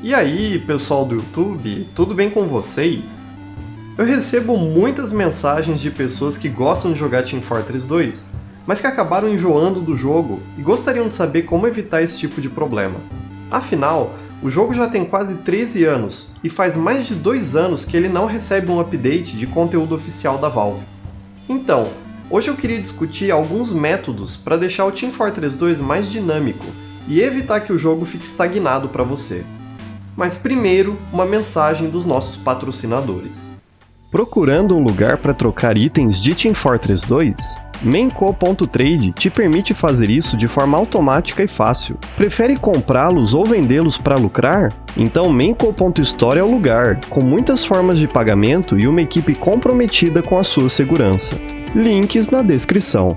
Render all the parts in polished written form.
E aí, pessoal do YouTube, tudo bem com vocês? Eu recebo muitas mensagens de pessoas que gostam de jogar Team Fortress 2, mas que acabaram enjoando do jogo e gostariam de saber como evitar esse tipo de problema. Afinal, o jogo já tem quase 13 anos e faz mais de 2 anos que ele não recebe um update de conteúdo oficial da Valve. Então, hoje eu queria discutir alguns métodos para deixar o Team Fortress 2 mais dinâmico e evitar que o jogo fique estagnado para você. Mas primeiro, uma mensagem dos nossos patrocinadores. Procurando um lugar para trocar itens de Team Fortress 2? Mainco.trade te permite fazer isso de forma automática e fácil. Prefere comprá-los ou vendê-los para lucrar? Então Mainco.store é o lugar, com muitas formas de pagamento e uma equipe comprometida com a sua segurança. Links na descrição.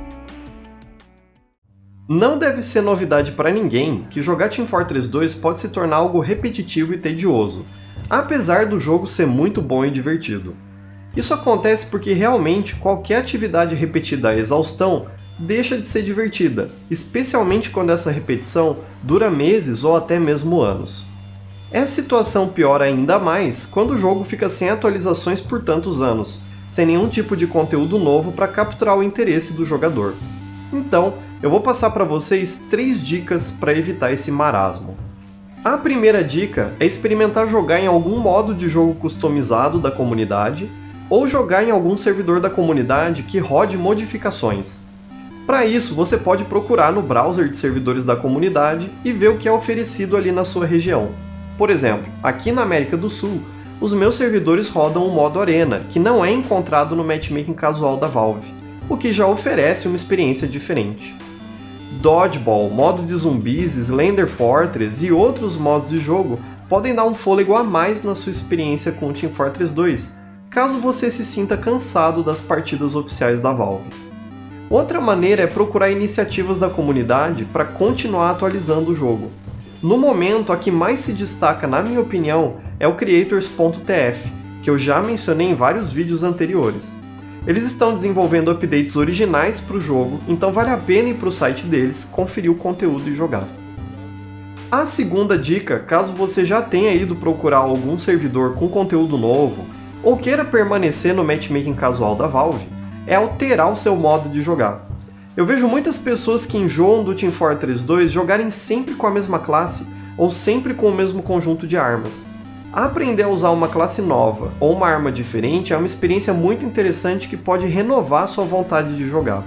Não deve ser novidade para ninguém que jogar Team Fortress 2 pode se tornar algo repetitivo e tedioso, apesar do jogo ser muito bom e divertido. Isso acontece porque realmente qualquer atividade repetida à exaustão deixa de ser divertida, especialmente quando essa repetição dura meses ou até mesmo anos. Essa situação piora ainda mais quando o jogo fica sem atualizações por tantos anos, sem nenhum tipo de conteúdo novo para capturar o interesse do jogador. Então, eu vou passar para vocês 3 dicas para evitar esse marasmo. A primeira dica é experimentar jogar em algum modo de jogo customizado da comunidade ou jogar em algum servidor da comunidade que rode modificações. Para isso, você pode procurar no browser de servidores da comunidade e ver o que é oferecido ali na sua região. Por exemplo, aqui na América do Sul, os meus servidores rodam o modo Arena, que não é encontrado no matchmaking casual da Valve, o que já oferece uma experiência diferente. Dodgeball, modo de zumbis, Slender Fortress e outros modos de jogo podem dar um fôlego a mais na sua experiência com o Team Fortress 2, caso você se sinta cansado das partidas oficiais da Valve. Outra maneira é procurar iniciativas da comunidade para continuar atualizando o jogo. No momento, a que mais se destaca, na minha opinião, é o Creators.tf, que eu já mencionei em vários vídeos anteriores. Eles estão desenvolvendo updates originais para o jogo, então vale a pena ir para o site deles, conferir o conteúdo e jogar. A segunda dica, caso você já tenha ido procurar algum servidor com conteúdo novo, ou queira permanecer no matchmaking casual da Valve, é alterar o seu modo de jogar. Eu vejo muitas pessoas que enjoam do Team Fortress 2 jogarem sempre com a mesma classe ou sempre com o mesmo conjunto de armas. Aprender a usar uma classe nova ou uma arma diferente é uma experiência muito interessante que pode renovar sua vontade de jogar.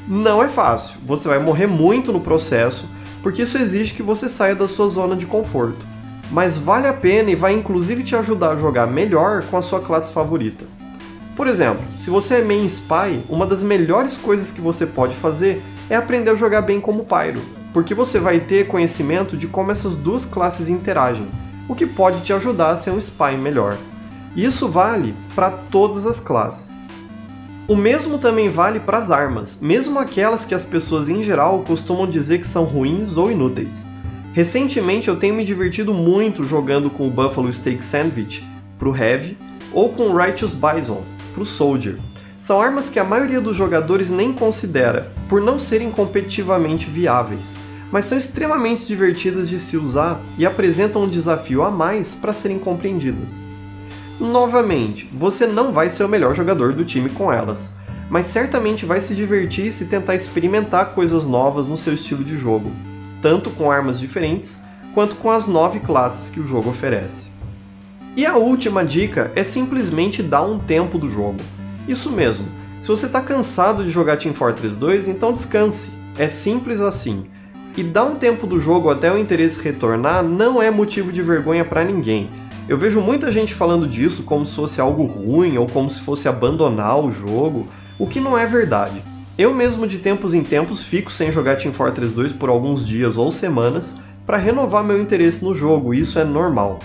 Não é fácil, você vai morrer muito no processo, porque isso exige que você saia da sua zona de conforto. Mas vale a pena e vai inclusive te ajudar a jogar melhor com a sua classe favorita. Por exemplo, se você é main Spy, uma das melhores coisas que você pode fazer é aprender a jogar bem como Pyro, porque você vai ter conhecimento de como essas duas classes interagem, o que pode te ajudar a ser um Spy melhor. E isso vale para todas as classes. O mesmo também vale para as armas, mesmo aquelas que as pessoas em geral costumam dizer que são ruins ou inúteis. Recentemente eu tenho me divertido muito jogando com o Buffalo Steak Sandwich para o Heavy ou com o Righteous Bison para o Soldier. São armas que a maioria dos jogadores nem considera, por não serem competitivamente viáveis, mas são extremamente divertidas de se usar e apresentam um desafio a mais para serem compreendidas. Novamente, você não vai ser o melhor jogador do time com elas, mas certamente vai se divertir se tentar experimentar coisas novas no seu estilo de jogo, tanto com armas diferentes, quanto com as 9 classes que o jogo oferece. E a última dica é simplesmente dar um tempo do jogo. Isso mesmo, se você está cansado de jogar Team Fortress 2, então descanse. É simples assim. E dar um tempo do jogo até o interesse retornar não é motivo de vergonha para ninguém. Eu vejo muita gente falando disso como se fosse algo ruim ou como se fosse abandonar o jogo, o que não é verdade. Eu mesmo de tempos em tempos fico sem jogar Team Fortress 2 por alguns dias ou semanas para renovar meu interesse no jogo, e isso é normal.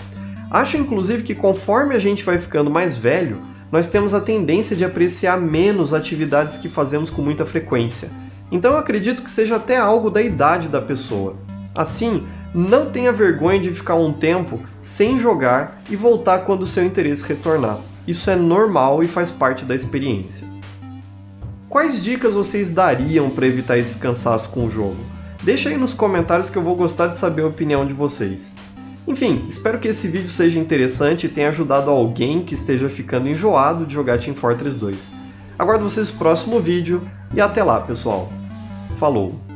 Acho inclusive que conforme a gente vai ficando mais velho, nós temos a tendência de apreciar menos atividades que fazemos com muita frequência. Então eu acredito que seja até algo da idade da pessoa. Assim, não tenha vergonha de ficar um tempo sem jogar e voltar quando o seu interesse retornar. Isso é normal e faz parte da experiência. Quais dicas vocês dariam para evitar esse cansaço com o jogo? Deixa aí nos comentários que eu vou gostar de saber a opinião de vocês. Enfim, espero que esse vídeo seja interessante e tenha ajudado alguém que esteja ficando enjoado de jogar Team Fortress 2. Aguardo vocês no próximo vídeo e até lá, pessoal. Falou!